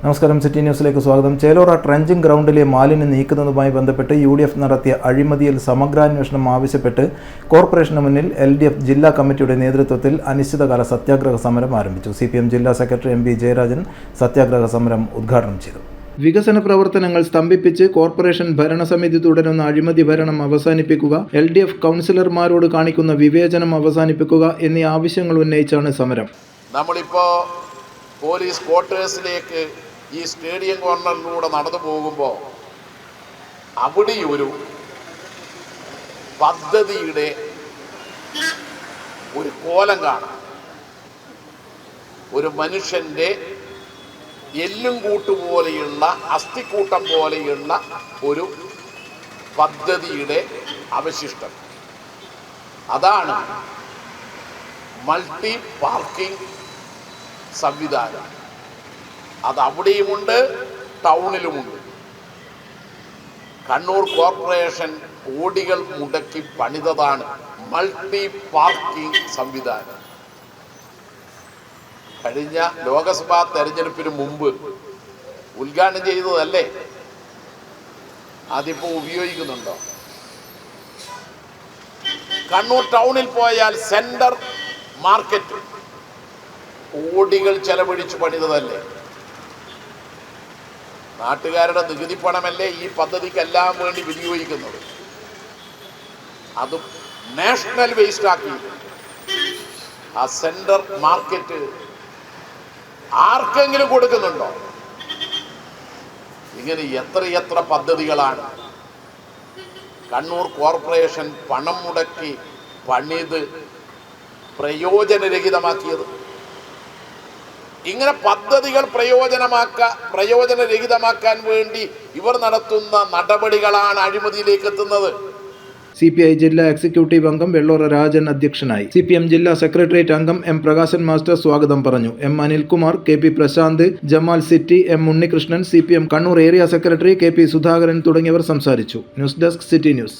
നമസ്കാരം, സിറ്റി ന്യൂസിലേക്ക് സ്വാഗതം. ചേലോറ ട്രെഞ്ചിങ് ഗ്രൗണ്ടിലെ മാലിന്യം നീക്കുന്നതുമായി ബന്ധപ്പെട്ട് UDF നടത്തിയ അഴിമതിയിൽ സമഗ്രാന്വേഷണം ആവശ്യപ്പെട്ട് കോർപ്പറേഷന് മുന്നിൽ LDF ജില്ലാ കമ്മിറ്റിയുടെ നേതൃത്വത്തിൽ അനിശ്ചിതകാല സത്യാഗ്രഹ സമരം ആരംഭിച്ചു. CPM ജില്ലാ സെക്രട്ടറി MP ജയരാജൻ സത്യാഗ്രഹ സമരം ഉദ്ഘാടനം ചെയ്തു. വികസന പ്രവർത്തനങ്ങൾ സ്തംഭിപ്പിച്ച് കോർപ്പറേഷൻ ഭരണസമിതി തുടരുന്ന അഴിമതി ഭരണം അവസാനിപ്പിക്കുക, LDF കൗൺസിലർമാരോട് കാണിക്കുന്ന വിവേചനം അവസാനിപ്പിക്കുക എന്നീ ആവശ്യങ്ങൾ ഉന്നയിച്ചാണ് സമരം. നമ്മളിപ്പോൾ പോലീസ് ക്വാർട്ടേഴ്സിലേക്ക് ഈ സ്റ്റേഡിയം കോർണറിലൂടെ നടന്നു പോകുമ്പോൾ അവിടെ ഒരു പദ്ധതിയുടെ ഒരു കോലം കാണാം. ഒരു മനുഷ്യൻ്റെ എല്ലും കൂട്ടുപോലെയുള്ള അസ്ഥിക്കൂട്ടം പോലെയുള്ള ഒരു പദ്ധതിയുടെ അവശിഷ്ടം. അതാണ് മൾട്ടി പാർക്കിംഗ് സംവിധാനം. അത് അവിടെയുമുണ്ട്, ടൗണിലുമുണ്ട്. കണ്ണൂർ കോർപ്പറേഷൻ കോടികൾ മുടക്കി പണിതതാണ് മൾട്ടി പാർക്കിംഗ് സംവിധാനം. കഴിഞ്ഞ ലോക്സഭാ തെരഞ്ഞെടുപ്പിന് മുമ്പ് ഉദ്ഘാടനം ചെയ്തതല്ലേ, അതിപ്പോൾ ഉപയോഗിക്കുന്നുണ്ടോ? കണ്ണൂർ ടൗണിൽ പോയാൽ സെന്റർ മാർക്കറ്റ് കോടികൾ ചെലവഴിച്ച് പണിതതല്ലേ. നാട്ടുകാരുടെ നികുതി പണമല്ലേ ഈ പദ്ധതിക്കെല്ലാം വേണ്ടി വിനിയോഗിക്കുന്നത്. അതും നാഷണൽ വേസ്റ്റ് ആക്കി ആ സെന്റർ മാർക്കറ്റ് ആർക്കെങ്കിലും കൊടുക്കുന്നുണ്ടോ? ഇങ്ങനെ എത്രയെത്ര പദ്ധതികളാണ് കണ്ണൂർ കോർപ്പറേഷൻ പണം മുടക്കി പണിത് പ്രയോജനരഹിതമാക്കിയത്. ഇങ്ങനെ പദ്ധതികൾ പ്രയോജനരഹിതമാക്കാൻ വേണ്ടി ഇവർ നടത്തുന്ന നടപടികളാണ് അഴിമതിയിലേക്ക് എത്തുന്നത്. CPI ജില്ലാ എക്സിക്യൂട്ടീവ് അംഗം വെള്ളോറ രാജൻ അധ്യക്ഷനായി. CPM ജില്ലാ സെക്രട്ടേറിയറ്റ് അംഗം M പ്രകാശൻ മാസ്റ്റർ സ്വാഗതം പറഞ്ഞു. M Anilkumar, KP Prashanth, Jamal city, M Unnikrishnan, CPM Kannur area secretary KP Sudhakaran തുടങ്ങിയവർ സംസാരിച്ചു. News desk, city news.